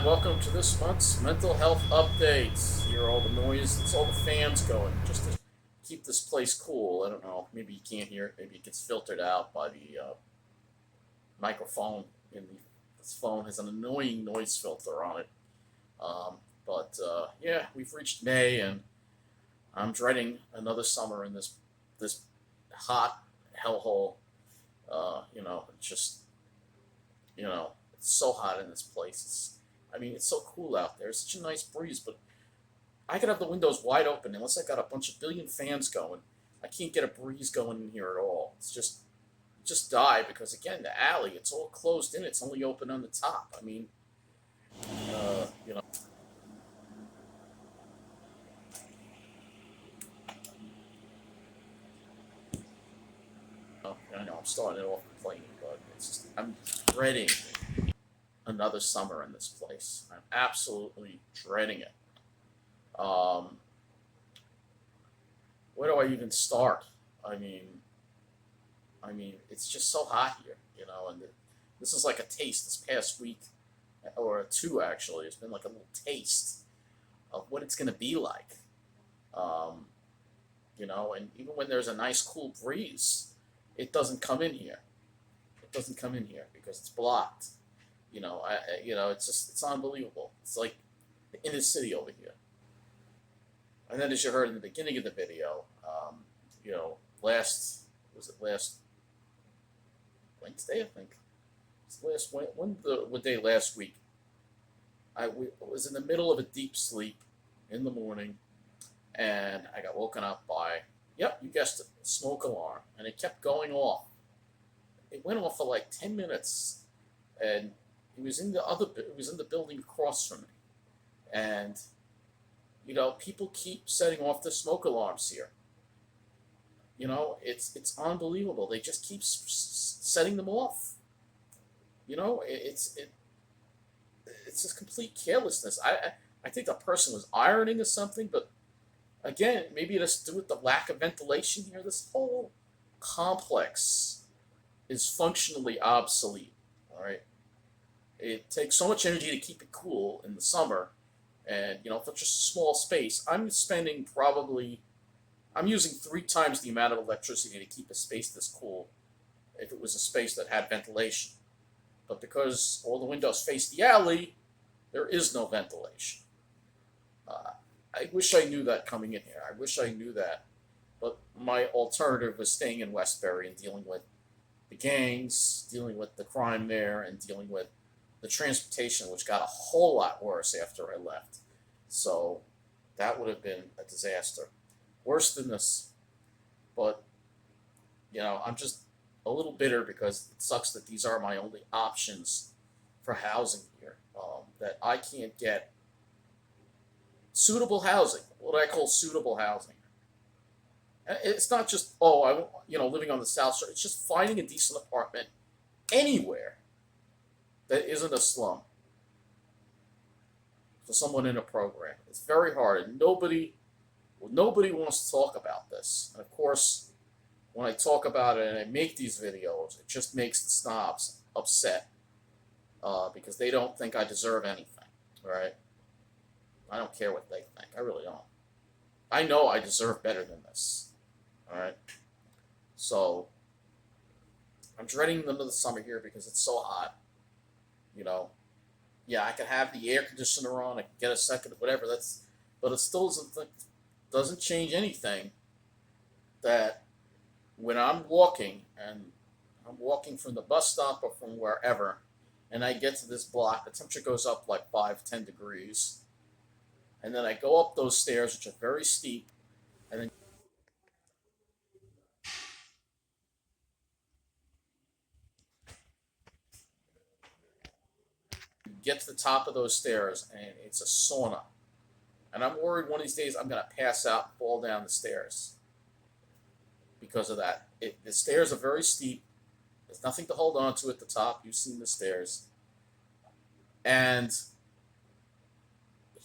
and welcome to this month's mental health updates. Hear all the noise, it's all the fans going, just to keep this place cool. I don't know, maybe you can't hear it, maybe it gets filtered out by the microphone. This phone has an annoying noise filter on it. Yeah, we've reached May, and I'm dreading another summer in this hot hellhole. It's just it's so hot in this place. It's so cool out there. It's such a nice breeze, but I could have the windows wide open unless I got a bunch of billion fans going. I can't get a breeze going in here at all. Just die because again, the alley, it's all closed in. It's only open on the top. Uh, you know, I know I'm starting it off complaining, but I'm dreading another summer in this place. I'm absolutely dreading it. Um, where do I even start? I mean, it's just so hot here, and this is like a taste this past week, or two actually. It's been like a little taste of what it's going to be like. Um, and even when there's a nice cool breeze, it doesn't come in here. It doesn't come in here because it's blocked. It's unbelievable. It's like the inner city over here. And then, as you heard in the beginning of the video, last was it last Wednesday? I think it's last what day last week? Was in the middle of a deep sleep in the morning, and I got woken up by, yep, you guessed it, smoke alarm, and it kept going off. It went off for like 10 minutes, and it was in the building across from me, and people keep setting off the smoke alarms here. It's unbelievable. They just keep setting them off. It's a complete carelessness. I think the person was ironing or something, but again, maybe it has to do with the lack of ventilation here. This whole complex is functionally obsolete. All right, it takes so much energy to keep it cool in the summer, and for just a small space, I'm using 3 times the amount of electricity to keep a space this cool if it was a space that had ventilation. But because all the windows face the alley, there is no ventilation. Uh, I wish I knew that coming in here. I wish I knew that. But my alternative was staying in Westbury and dealing with the gangs, dealing with the crime there, and dealing with the transportation, which got a whole lot worse after I left. So that would have been a disaster. Worse than this. But, I'm just a little bitter because it sucks that these are my only options for housing here. That I can't get suitable housing. What I call suitable housing. And it's not just, living on the South Shore. It's just finding a decent apartment anywhere that isn't a slum for someone in a program. It's very hard, and nobody wants to talk about this. And of course, when I talk about it and I make these videos, it just makes the snobs upset because they don't think I deserve anything. Right? I don't care what they think. I really don't. I know I deserve better than this. All right. So I'm dreading the end of the summer here because it's so hot. You know, yeah, I could have the air conditioner on. I could get a second, whatever. But it still doesn't change anything. That when I'm walking from the bus stop or from wherever, and I get to this block, the temperature goes up like 5-10 degrees, and then I go up those stairs, which are very steep, and then you get to the top of those stairs, and it's a sauna. And I'm worried one of these days I'm going to pass out and fall down the stairs because of that. The stairs are very steep. There's nothing to hold on to at the top. You've seen the stairs. And it's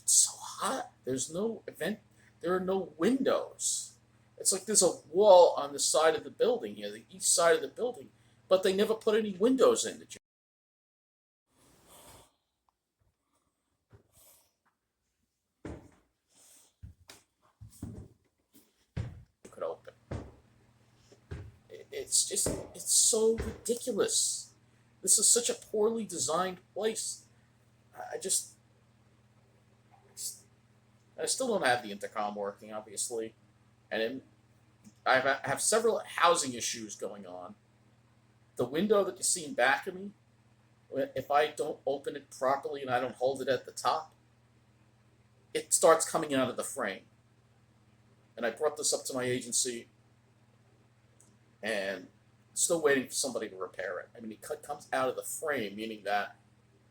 so hot. There's no event. There are no windows. It's like there's a wall on the side of the building here, the east side of the building, but they never put any windows in. it's so ridiculous. This is such a poorly designed place. I just I still don't have the intercom working, obviously, and I have several housing issues going on. The window that you see in back of me, if I don't open it properly and I don't hold it at the top, it starts coming out of the frame. And I brought this up to my agency, and still waiting for somebody to repair it. I mean, it comes out of the frame, meaning that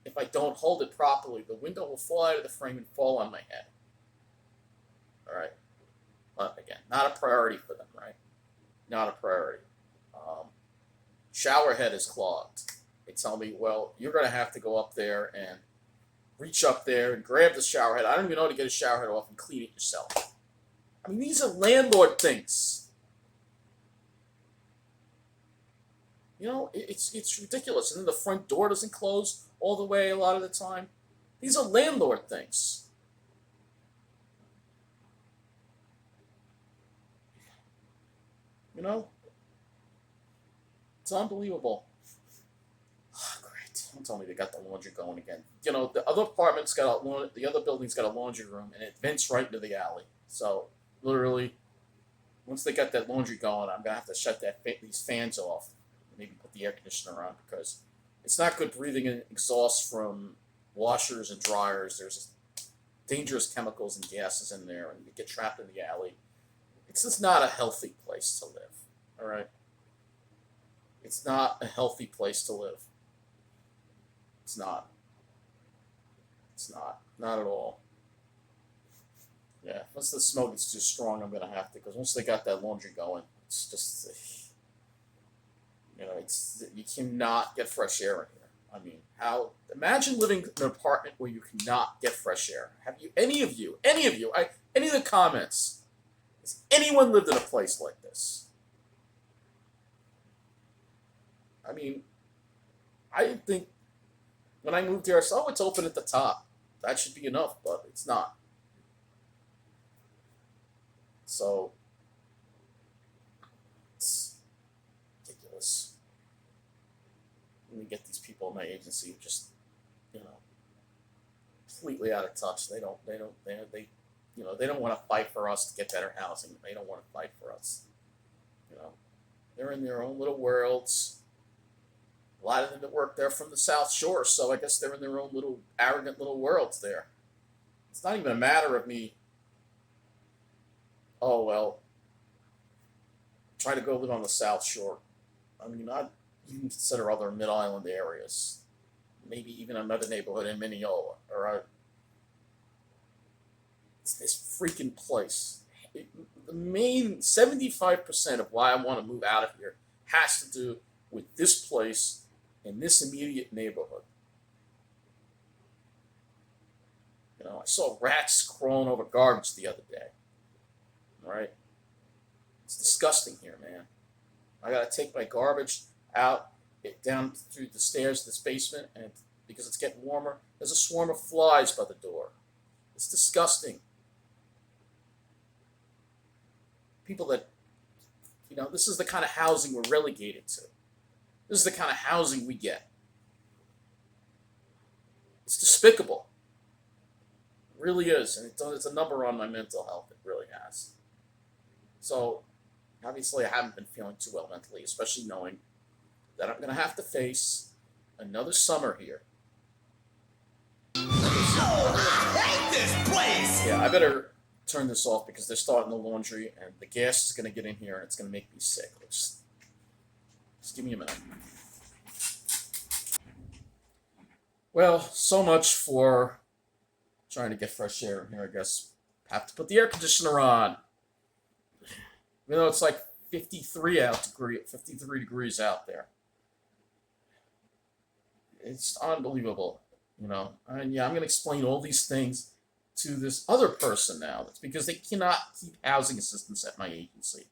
if I don't hold it properly, the window will fall out of the frame and fall on my head. All right. But again, not a priority for them, right? Not a priority. Shower head is clogged. They tell me, well, you're going to have to go up there and reach up there and grab the shower head. I don't even know how to get a shower head off and clean it yourself. I mean, these are landlord things. You know, it's ridiculous. And then the front door doesn't close all the way a lot of the time. These are landlord things. You know? It's unbelievable. Oh, great. Don't tell me they got the laundry going again. You know, the other the other building's got a laundry room, and it vents right into the alley. So, literally, once they got that laundry going, I'm going to have to shut these fans off. Maybe put the air conditioner on, because it's not good breathing in exhaust from washers and dryers. There's dangerous chemicals and gases in there, and you get trapped in the alley. It's just not a healthy place to live, all right? It's not a healthy place to live. It's not. It's not. Not at all. Yeah, once the smoke gets too strong, I'm going to have to, because once they got that laundry going, it's just, you know, you cannot get fresh air in here. I mean, imagine living in an apartment where you cannot get fresh air. Have you, any of the comments, has anyone lived in a place like this? I mean, I didn't think when I moved here, I saw it's open at the top. That should be enough, but it's not. So, it's ridiculous. Let me get these people in my agency who just, you know, completely out of touch. They don't want to fight for us to get better housing. They don't want to fight for us. You know, they're in their own little worlds. A lot of them that work there from the South Shore, so I guess they're in their own little arrogant little worlds there. It's not even a matter of me, oh, well, try to go live on the South Shore. I mean, I'd even consider other mid-island areas. Maybe even another neighborhood in Mineola. It's this freaking place. The main 75% of why I want to move out of here has to do with this place in this immediate neighborhood. You know, I saw rats crawling over garbage the other day. All right? It's disgusting here, man. I got to take my garbage out, down through the stairs to this basement, and because it's getting warmer, there's a swarm of flies by the door. It's disgusting. People that, you know, this is the kind of housing we're relegated to. This is the kind of housing we get. It's despicable. It really is. And it's a number on my mental health. It really has. So, obviously, I haven't been feeling too well mentally, especially knowing that I'm going to have to face another summer here. I hate this place! Yeah, I better turn this off because they're starting the laundry, and the gas is going to get in here, and it's going to make me sick. Just give me a minute. Well, so much for trying to get fresh air in here, I guess. Have to put the air conditioner on. Even though it's like 53 degrees out there. It's unbelievable, you know. And yeah, I'm going to explain all these things to this other person now. That's because they cannot keep housing assistants at my agency.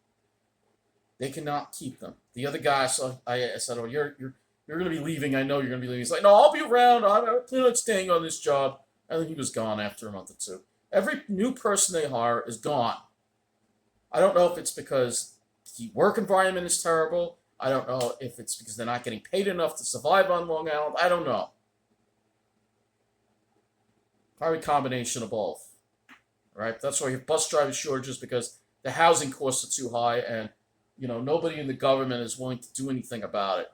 They cannot keep them. The other guy, so I said, "Oh, you're going to be leaving. I know you're going to be leaving." He's like, "No, I'll be around. I plan on staying on this job." And then he was gone after a month or two. Every new person they hire is gone. I don't know if it's because the work environment is terrible. I don't know if it's because they're not getting paid enough to survive on Long Island. I don't know. Probably a combination of both. Right? That's why you have bus driver shortages, because the housing costs are too high, and nobody in the government is willing to do anything about it.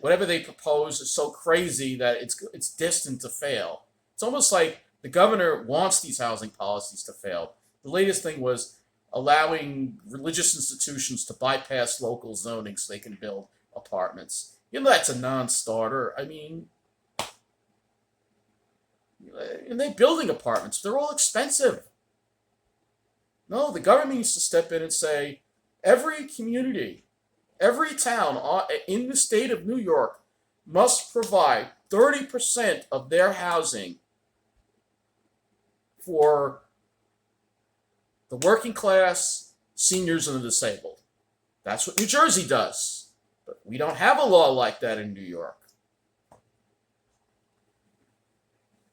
Whatever they propose is so crazy that it's destined to fail. It's almost like the governor wants these housing policies to fail. The latest thing was allowing religious institutions to bypass local zoning so they can build apartments. That's a non-starter. I mean, and they're building apartments. They're all expensive. No, the government needs to step in and say, every community, every town in the state of New York must provide 30% of their housing for the working class, seniors, and the disabled. That's what New Jersey does. But we don't have a law like that in New York.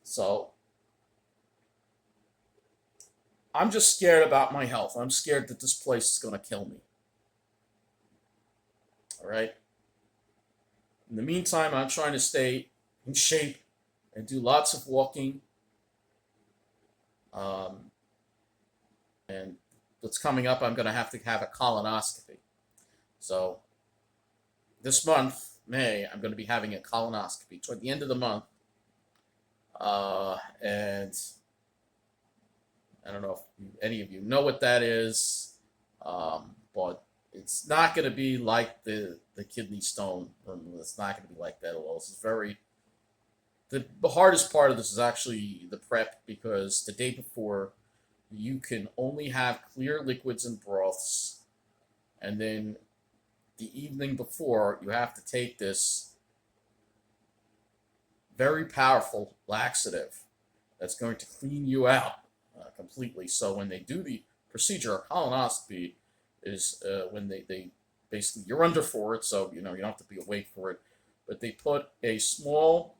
So I'm just scared about my health. I'm scared that this place is going to kill me. All right? In the meantime, I'm trying to stay in shape and do lots of walking. And what's coming up, I'm going to have a colonoscopy. So this month, May, I'm going to be having a colonoscopy toward the end of the month. And I don't know if any of you know what that is, but it's not going to be like the kidney stone. It's not going to be like that at all. This is the hardest part of this is actually the prep, because the day before, you can only have clear liquids and broths, and then the evening before, you have to take this very powerful laxative that's going to clean you out completely. So when they do the procedure, a colonoscopy is when they basically, you're under for it, so you don't have to be awake for it, but they put a small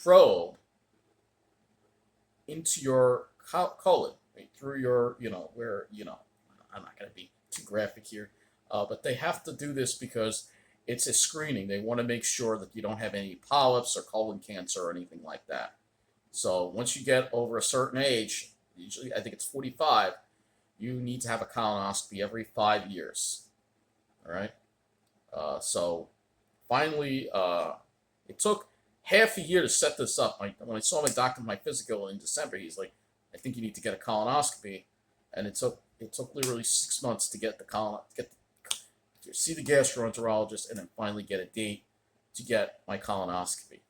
probe into your colon, right, through your, where, I'm not going to be too graphic here, but they have to do this because it's a screening. They want to make sure that you don't have any polyps or colon cancer or anything like that. So once you get over a certain age, usually I think it's 45, you need to have a colonoscopy every 5 years. All right. So finally, it took half a year to set this up. When I saw my doctor, my physical in December, he's like, I think you need to get a colonoscopy, and it took literally 6 months to get to see the gastroenterologist, and then finally get a date to get my colonoscopy.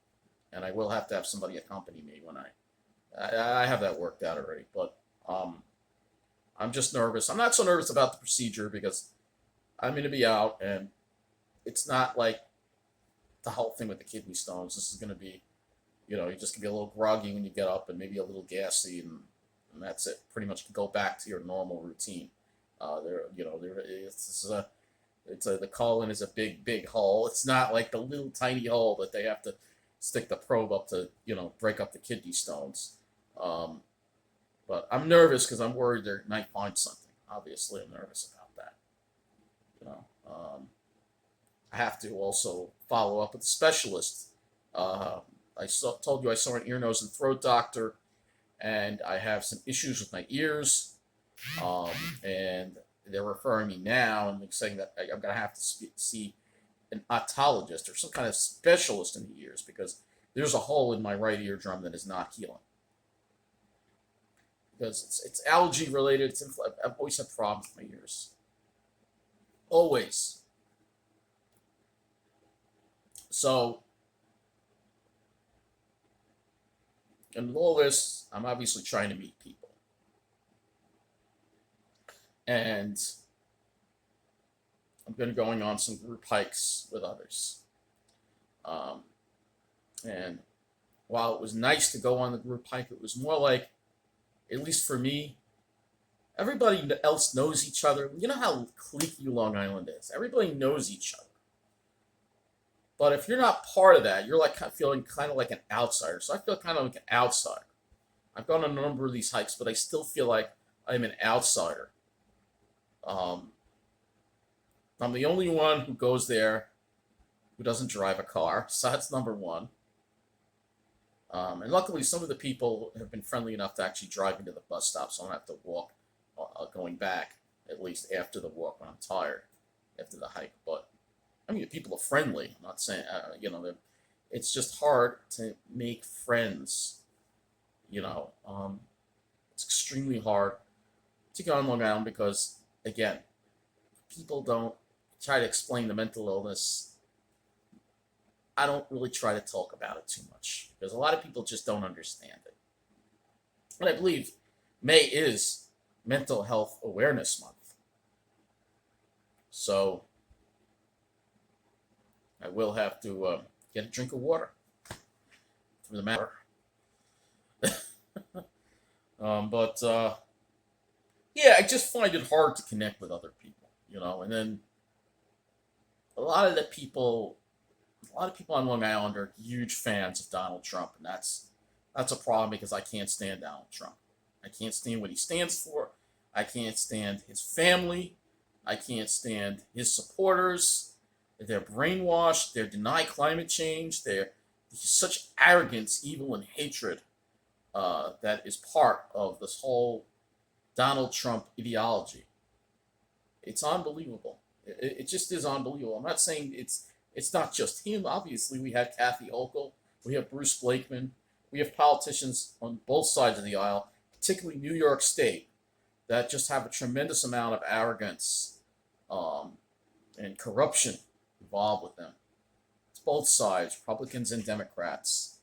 And I will have to have somebody accompany me when I have that worked out already. But I'm just nervous. I'm not so nervous about the procedure because I'm going to be out, and it's not like the whole thing with the kidney stones. This is going to be, you're just going to be a little groggy when you get up, and maybe a little gassy, and that's it. Pretty much go back to your normal routine. The colon is a big hole. It's not like the little tiny hole that they have to stick the probe up to, break up the kidney stones. But I'm nervous because I'm worried they might find something. Obviously, I'm nervous about that. I have to also follow up with a specialist. Told you I saw an ear, nose, and throat doctor, and I have some issues with my ears, and they're referring me now, and they're saying that I'm going to have to see an otologist or some kind of specialist in the ears, because there's a hole in my right eardrum that is not healing. Because it's allergy related. I've always had problems with my ears. Always. So, and with all this, I'm obviously trying to meet people. And I'm going to going on some group hikes with others. And while it was nice to go on the group hike, it was more like, at least for me, everybody else knows each other. You know how cliquey Long Island is. Everybody knows each other. But if you're not part of that, you're like feeling kind of like an outsider. So I feel kind of like an outsider. I've gone on a number of these hikes, but I still feel like I'm an outsider. I'm the only one who goes there who doesn't drive a car, so that's number one. And luckily, some of the people have been friendly enough to actually drive me to the bus stop, so I don't have to walk going back, at least after the walk when I'm tired, after the hike. But, I mean, people are friendly. I'm not saying, it's just hard to make friends, you know. It's extremely hard to go on Long Island because, again, people don't try to explain the mental illness. I don't really try to talk about it too much because a lot of people just don't understand it. And I believe May is Mental Health Awareness Month. So I will have to get a drink of water from the matter. Yeah, I just find it hard to connect with other people, you know. And then a lot of people on Long Island are huge fans of Donald Trump, and that's a problem because I can't stand Donald Trump. I can't stand what he stands for. I can't stand his family. I can't stand his supporters. They're brainwashed. They deny climate change. There's such arrogance, evil, and hatred that is part of this whole Donald Trump ideology. It's unbelievable. It just is unbelievable. I'm not saying it's not just him. Obviously, we have Kathy Hochul, we have Bruce Blakeman, we have politicians on both sides of the aisle, particularly New York State, that just have a tremendous amount of arrogance and corruption involved with them. It's both sides, Republicans and Democrats.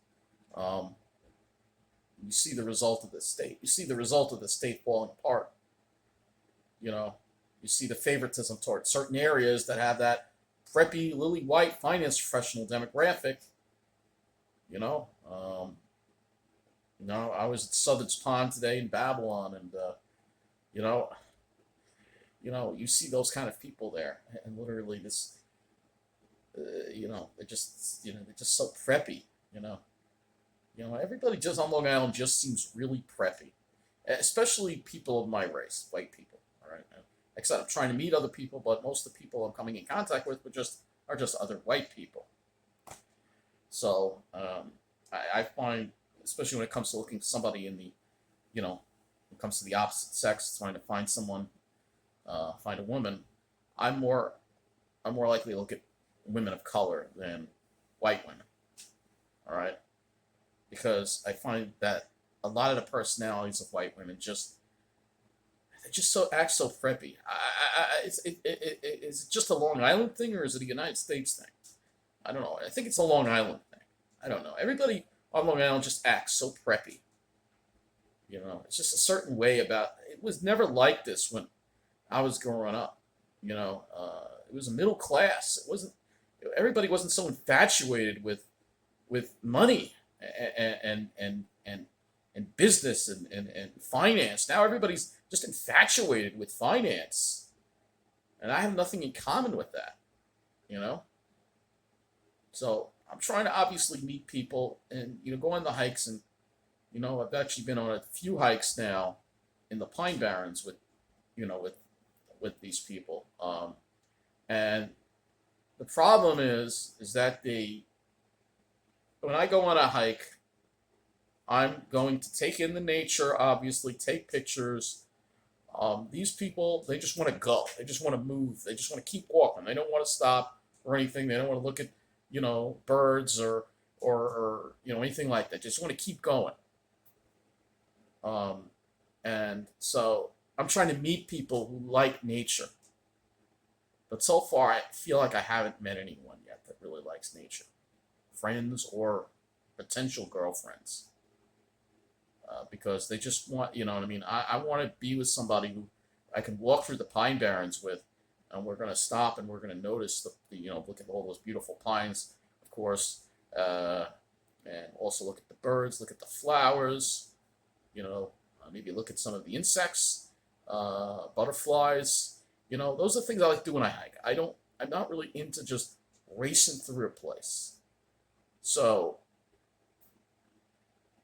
You see the result of the state. You see the result of the state falling apart. You know, you see the favoritism toward certain areas that have that preppy, lily white finance professional demographic. You know, I was at Southern's Pond today in Babylon, and you see those kind of people there, and literally this, they're just so preppy. Everybody just on Long Island just seems really preppy, especially people of my race, white people. All right, except I'm trying to meet other people, but most of the people I'm coming in contact with are just other white people. So I find, especially when it comes to looking for somebody in the, when it comes to the opposite sex, trying to find someone, find a woman, I'm more likely to look at women of color than white women. All right. Because I find that a lot of the personalities of white women they just act so preppy. Is it just a Long Island thing, or is it a United States thing? I don't know. I think it's a Long Island thing. I don't know. Everybody on Long Island just acts so preppy. It's just a certain way about. It was never like this when I was growing up. It was a middle class. It wasn't. Everybody wasn't so infatuated with money and business and finance. Now everybody's just infatuated with finance, and I have nothing in common with that. So I'm trying to obviously meet people and go on the hikes, and I've actually been on a few hikes now in the Pine Barrens with these people, and the problem is that when I go on a hike, I'm going to take in the nature, obviously, take pictures. These people, they just want to go. They just want to move. They just want to keep walking. They don't want to stop or anything. They don't want to look at, birds or anything like that. They just want to keep going. And so I'm trying to meet people who like nature. But so far, I feel like I haven't met anyone yet that really likes nature. Friends or potential girlfriends. Because they just want, I want to be with somebody who I can walk through the Pine Barrens with, and we're going to stop and we're going to notice look at all those beautiful pines, of course, and also look at the birds, look at the flowers, maybe look at some of the insects, butterflies. Those are things I like to do when I hike. I'm not really into just racing through a place. So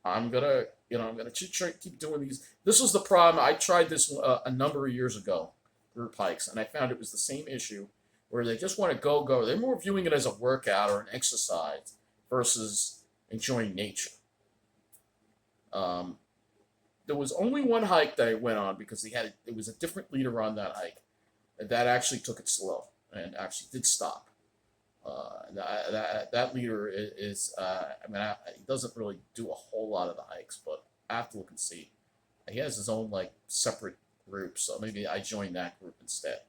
I'm gonna keep doing these. This was the problem. I tried this a number of years ago, group hikes, and I found it was the same issue where they just want to go. They're more viewing it as a workout or an exercise versus enjoying nature. There was only one hike that I went on because it was a different leader on that hike that actually took it slow and actually did stop. That leader is he doesn't really do a whole lot of the hikes, but I have to look and see. He has his own like separate group, so maybe I joined that group instead.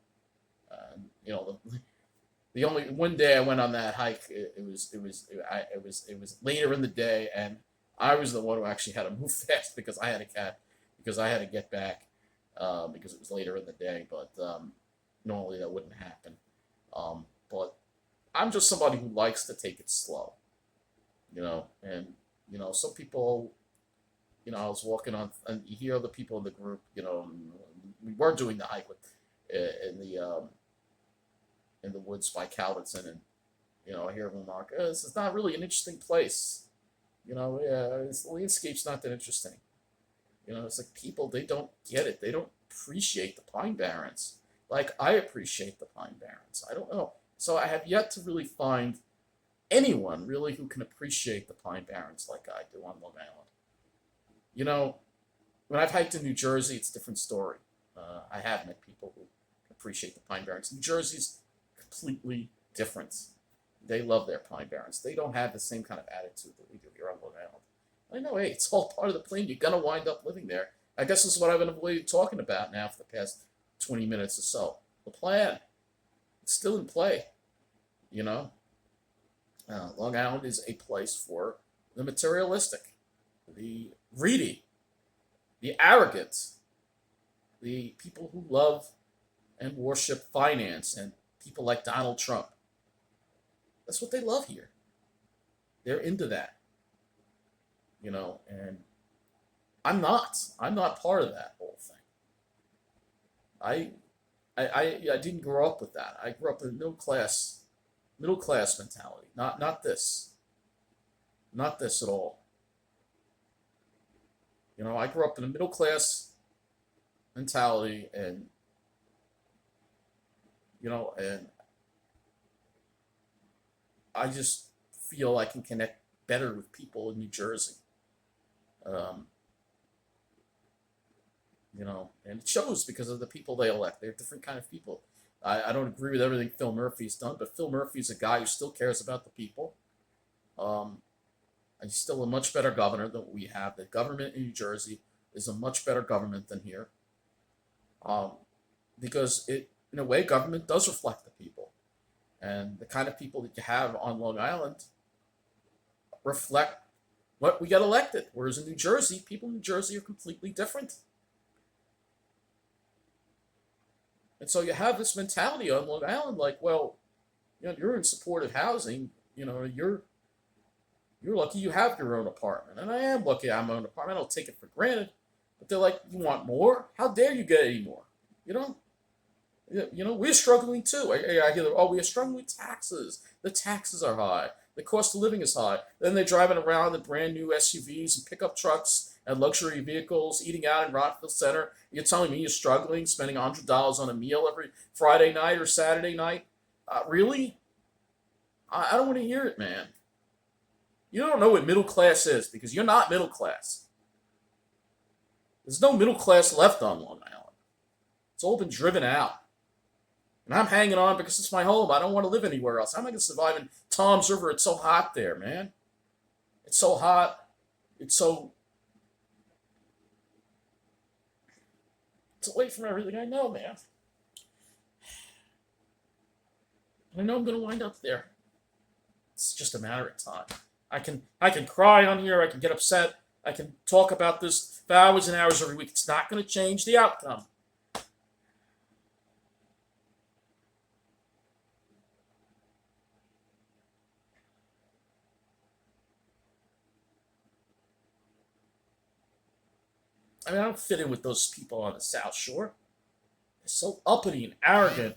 The only one day I went on that hike, it was later in the day, and I was the one who actually had to move fast because I had to get back because it was later in the day. But normally that wouldn't happen. But I'm just somebody who likes to take it slow, and some people, I was walking on, and you hear other people in the group, we were doing the hike with in the woods by Calverton, and I hear them remark, "This is not really an interesting place. The landscape's not that interesting." It's like people, they don't get it. They don't appreciate the Pine Barrens like I appreciate the Pine Barrens. I don't know. So I have yet to really find anyone really who can appreciate the Pine Barrens like I do on Long Island. When I've hiked in New Jersey, it's a different story. I have met people who appreciate the Pine Barrens. New Jersey's completely different. They love their Pine Barrens. They don't have the same kind of attitude that we do here on Long Island. I know, hey, it's all part of the plan. You're going to wind up living there. I guess this is what I've been avoiding talking about now for the past 20 minutes or so. The plan. It's still in play. Long Island is a place for the materialistic, the greedy, the arrogant, the people who love and worship finance, and people like Donald Trump. That's what they love here. They're into that. And I'm not part of that whole thing. I didn't grow up with that. I grew up in middle class mentality. Not this at all. I grew up in a middle class mentality, and and I just feel I can connect better with people in New Jersey. And it shows because of the people they elect. They're different kind of people. I don't agree with everything Phil Murphy's done, but Phil Murphy's a guy who still cares about the people. And he's still a much better governor than we have. The government in New Jersey is a much better government than here. Because in a way, government does reflect the people. And the kind of people that you have on Long Island reflect what we get elected. Whereas in New Jersey, people in New Jersey are completely different. And so you have this mentality on Long Island, like, well, you're in supportive housing. You're lucky you have your own apartment, and I am lucky I have my own apartment. I don't take it for granted, but they're like, you want more? How dare you get any more? We're struggling too. I hear, we are struggling with taxes. The taxes are high. The cost of living is high. Then they're driving around in brand new SUVs and pickup trucks and luxury vehicles, eating out in Rockville Center. You're telling me you're struggling, spending $100 on a meal every Friday night or Saturday night? Really? I don't want to hear it, man. You don't know what middle class is because you're not middle class. There's no middle class left on Long Island. It's all been driven out. And I'm hanging on because it's my home. I don't want to live anywhere else. How am I going to survive in Tom's River? It's so hot there, man. It's so hot. It's away from everything I know, man. I know I'm going to wind up there. It's just a matter of time. I can cry on here. I can get upset. I can talk about this for hours and hours every week. It's not going to change the outcome. I don't fit in with those people on the South Shore. They're so uppity and arrogant.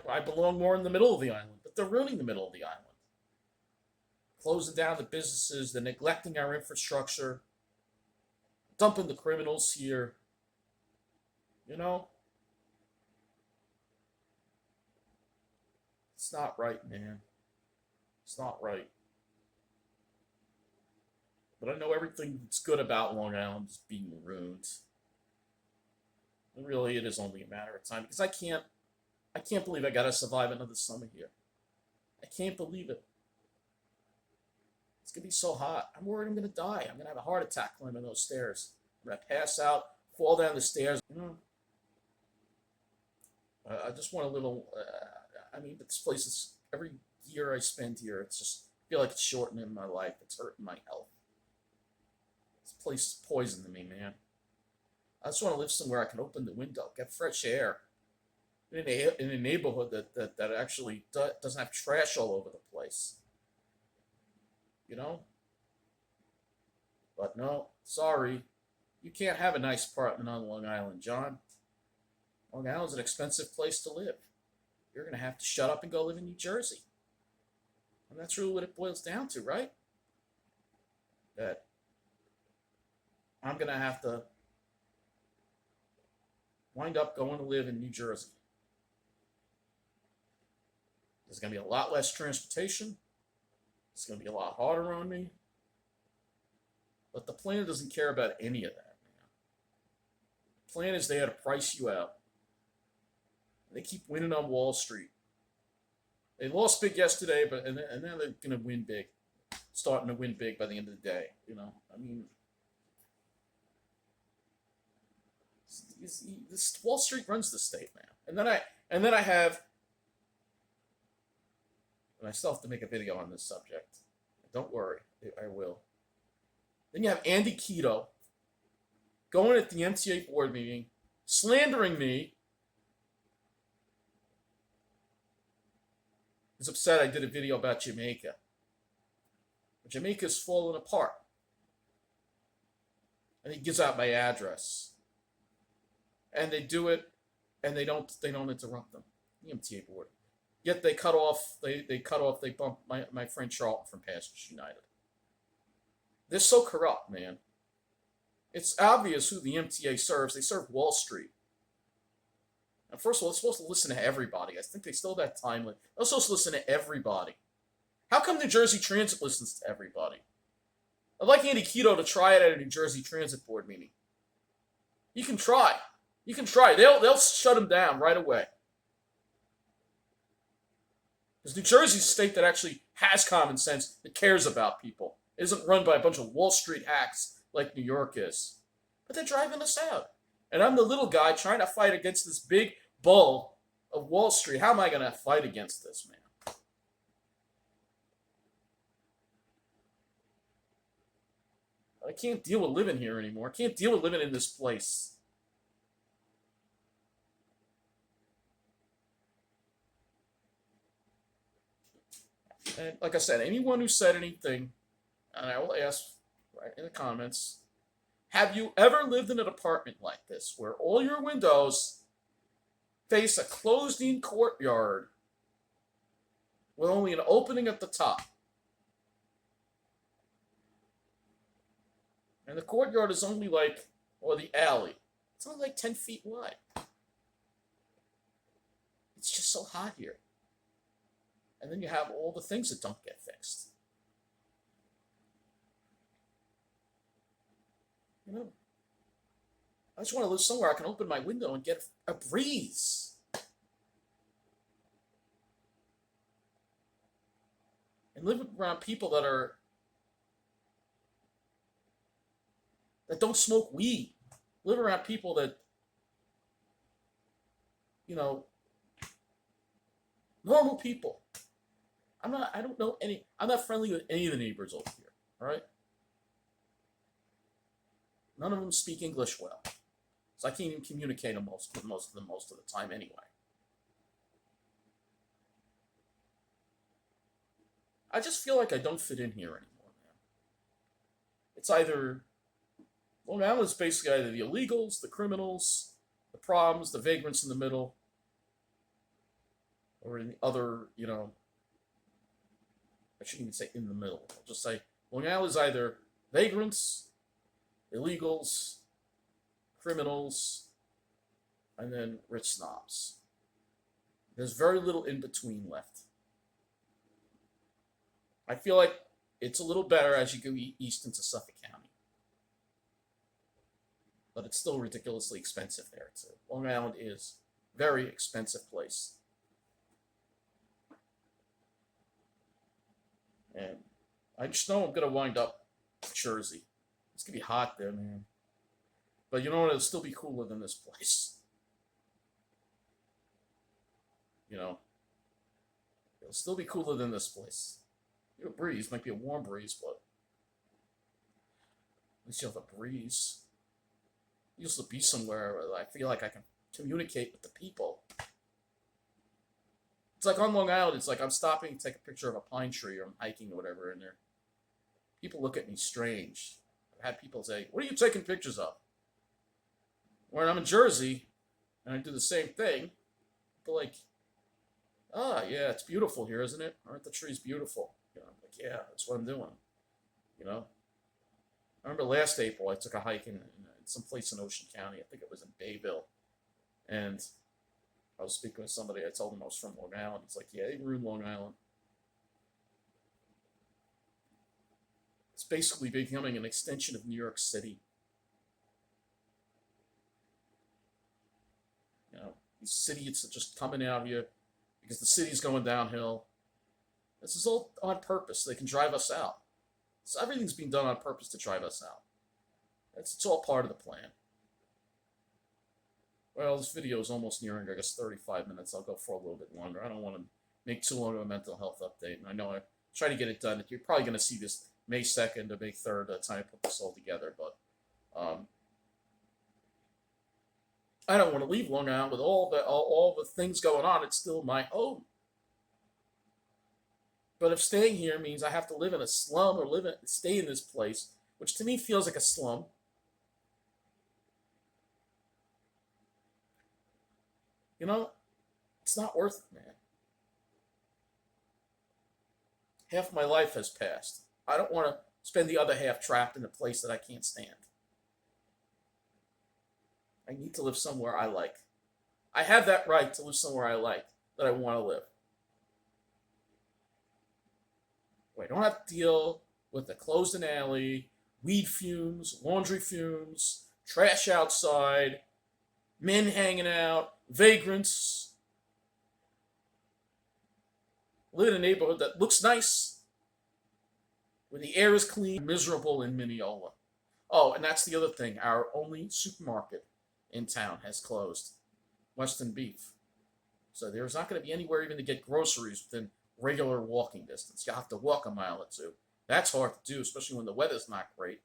like I belong more in the middle of the island, but they're ruining the middle of the island. Closing down the businesses, they're neglecting our infrastructure, dumping the criminals here. You know? It's not right, man. It's not right. But I know everything that's good about Long Island is being ruined. And really, it is only a matter of time because I can't believe I gotta survive another summer here. I can't believe it. It's gonna be so hot. I'm worried I'm gonna die. I'm gonna have a heart attack climbing those stairs. I'm gonna pass out, fall down the stairs. You know, I just want a little. I mean, this place is every year I spend here. It's just I feel like it's shortening my life. It's hurting my health. This place is poison to me, man. I just want to live somewhere I can open the window, get fresh air, in a neighborhood that actually doesn't have trash all over the place. You know? But no, sorry. You can't have a nice apartment on Long Island, John. Long Island's an expensive place to live. You're going to have to shut up and go live in New Jersey. And that's really what it boils down to, right? That I'm going to have to wind up going to live in New Jersey. There's going to be a lot less transportation. It's going to be a lot harder on me. But the plan doesn't care about any of that, man. The plan is there to price you out. They keep winning on Wall Street. They lost big yesterday, and now they're going to win big. Starting to win big by the end of the day. You know, I mean, this Wall Street runs the state, man. And then I have. And I still have to make a video on this subject. Don't worry, I will. Then you have Andy Quito going at the MTA board meeting, slandering me. He's upset I did a video about Jamaica. Jamaica's falling apart. And he gives out my address. And they do it, and they don't interrupt them. The MTA board. Yet they bump my friend Charlton from Passengers United. They're so corrupt, man. It's obvious who the MTA serves. They serve Wall Street. And first of all, they're supposed to listen to everybody. I think they still have that time limit. They're supposed to listen to everybody. How come New Jersey Transit listens to everybody? I'd like Andy Quito to try it at a New Jersey Transit Board meeting. You can try. You can try. They'll shut him down right away. Because New Jersey's a state that actually has common sense, that cares about people. It isn't run by a bunch of Wall Street hacks like New York is. But they're driving us out. And I'm the little guy trying to fight against this big bull of Wall Street. How am I going to fight against this, man? I can't deal with living here anymore. I can't deal with living in this place. And like I said, anyone who said anything, and I will ask right in the comments, have you ever lived in an apartment like this where all your windows face a closed-in courtyard with only an opening at the top? And the courtyard is only like, or the alley, it's only like 10 feet wide. It's just so hot here. And then you have all the things that don't get fixed. You know, I just want to live somewhere I can open my window and get a breeze. And live around people that don't smoke weed. Live around people that, you know, normal people. I'm not friendly with any of the neighbors over here, all right? None of them speak English well. So I can't even communicate with most of them most of the time anyway. I just feel like I don't fit in here anymore, man. It's either, Long Island's basically either the illegals, the criminals, the problems, the vagrants in the middle, or in the other, I shouldn't even say in the middle. I'll just say Long Island is either vagrants, illegals, criminals, and then rich snobs. There's very little in between left. I feel like it's a little better as you go east into Suffolk County. But it's still ridiculously expensive there. Long Island is a very expensive place. And I just know I'm going to wind up in Jersey. It's going to be hot there, man. But you know what? It'll still be cooler than this place. It'll still be cooler than this place. A breeze, might be a warm breeze, but at least you have a breeze. You used to be somewhere where I feel like I can communicate with the people. It's like on Long Island, it's like I'm stopping to take a picture of a pine tree or I'm hiking or whatever, and people look at me strange. I've had people say, "What are you taking pictures of?" When I'm in Jersey and I do the same thing, people are like, "Ah, yeah, it's beautiful here, isn't it? Aren't the trees beautiful?" I'm like, "Yeah, that's what I'm doing." I remember last April I took a hike in someplace in Ocean County. I think it was in Bayville, and I was speaking with somebody. I told him I was from Long Island. He's like, "Yeah, they ruined Long Island." It's basically becoming an extension of New York City. These cities are just coming out here because the city's going downhill. This is all on purpose. They can drive us out. So everything's being done on purpose to drive us out. It's all part of the plan. Well, this video is almost nearing, I guess, 35 minutes. I'll go for a little bit longer. I don't want to make too long of a mental health update. And I know I try to get it done. You're probably going to see this May 2nd or May 3rd time I put this all together. But I don't want to leave Long Island with all the things going on. It's still my home. But if staying here means I have to live in a slum or stay in this place, which to me feels like a slum, it's not worth it, man. Half my life has passed. I don't want to spend the other half trapped in a place that I can't stand. I need to live somewhere I like. I have that right to live somewhere I like, that I want to live. I don't have to deal with the closed-in alley, weed fumes, laundry fumes, trash outside, men hanging out, vagrants. Live in a neighborhood that looks nice, where the air is clean, miserable in Mineola. Oh, and that's the other thing. Our only supermarket in town has closed. Western Beef. So there's not going to be anywhere even to get groceries within regular walking distance. You'll have to walk a mile or two. That's hard to do, especially when the weather's not great.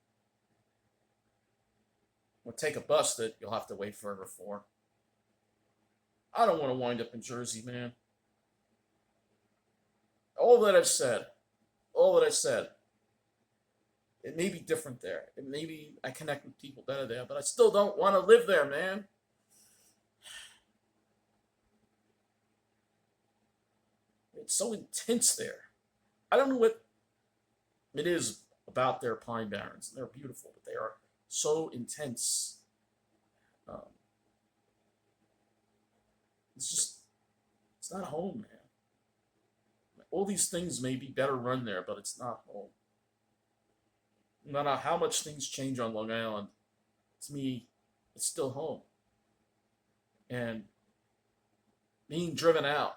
Or take a bus that you'll have to wait forever for. I don't want to wind up in Jersey, man. All that I said, it may be different there. It maybe I connect with people better there, but I still don't want to live there, man. It's so intense there. I don't know what it is about their pine barrens. They're beautiful, but they are so intense. It's not home, man. All these things may be better run there, but it's not home. No matter how much things change on Long Island, to me, it's still home. And being driven out,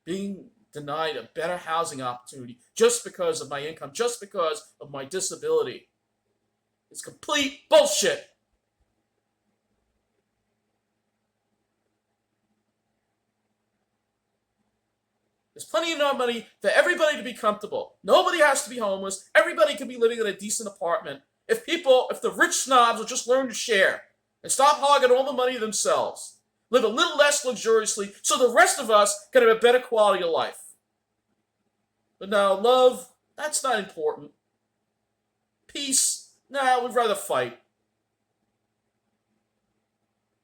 being denied a better housing opportunity just because of my income, just because of my disability, is complete bullshit. There's plenty enough money for everybody to be comfortable. Nobody has to be homeless. Everybody can be living in a decent apartment. If the rich snobs will just learn to share and stop hogging all the money themselves, live a little less luxuriously so the rest of us can have a better quality of life. But now, love, that's not important. Peace, nah, we'd rather fight.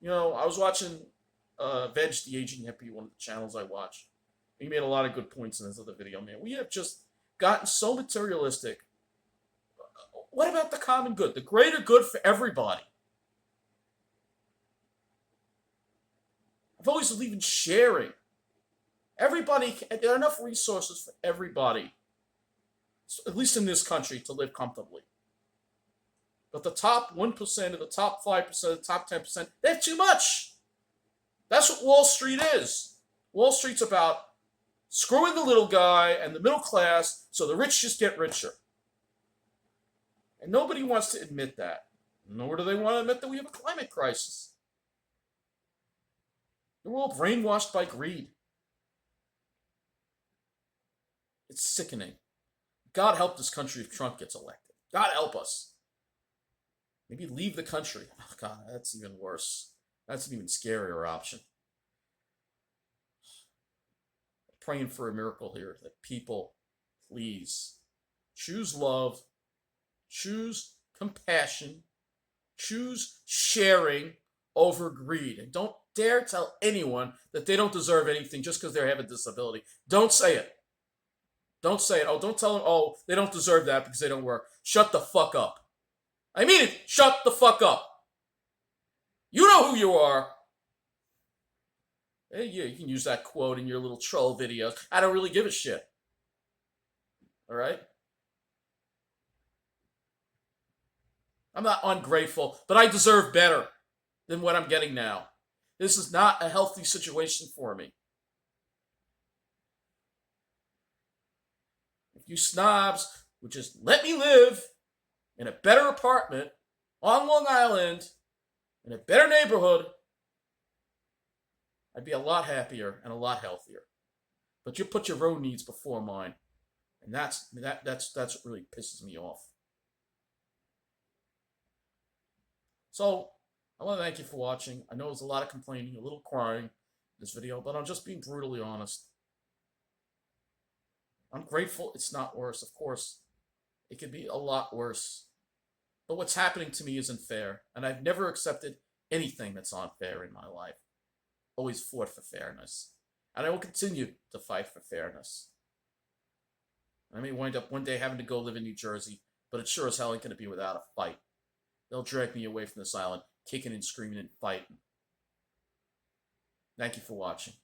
I was watching Veg the Aging Hippie, one of the channels I watch. He made a lot of good points in this other video, man. We have just gotten so materialistic. What about the common good? The greater good for everybody. I've always believed in sharing. Everybody, there are enough resources for everybody, at least in this country, to live comfortably. But the top 1% or the top 5% or the top 10%, they have too much. That's what Wall Street is. Wall Street's about screwing the little guy and the middle class so the rich just get richer. And nobody wants to admit that. Nor do they want to admit that we have a climate crisis. We're all brainwashed by greed. It's sickening. God help this country if Trump gets elected. God help us. Maybe leave the country. Oh, God, that's even worse. That's an even scarier option. Praying for a miracle here that people, please, choose love, choose compassion, choose sharing over greed. And don't dare tell anyone that they don't deserve anything just because they have a disability. Don't say it. Don't say it. Oh, don't tell them, oh, they don't deserve that because they don't work. Shut the fuck up. I mean it. Shut the fuck up. You know who you are. Hey, yeah, you can use that quote in your little troll videos. I don't really give a shit. All right? I'm not ungrateful, but I deserve better than what I'm getting now. This is not a healthy situation for me. If you snobs would just let me live in a better apartment on Long Island, in a better neighborhood, I'd be a lot happier and a lot healthier. But you put your own needs before mine. And that's what really pisses me off. So, I want to thank you for watching. I know there's a lot of complaining, a little crying in this video, but I'm just being brutally honest. I'm grateful it's not worse. Of course, it could be a lot worse. But what's happening to me isn't fair, and I've never accepted anything that's unfair in my life. Always fought for fairness. And I will continue to fight for fairness. I may wind up one day having to go live in New Jersey, but it sure as hell ain't going to be without a fight. They'll drag me away from this island, kicking and screaming and fighting. Thank you for watching.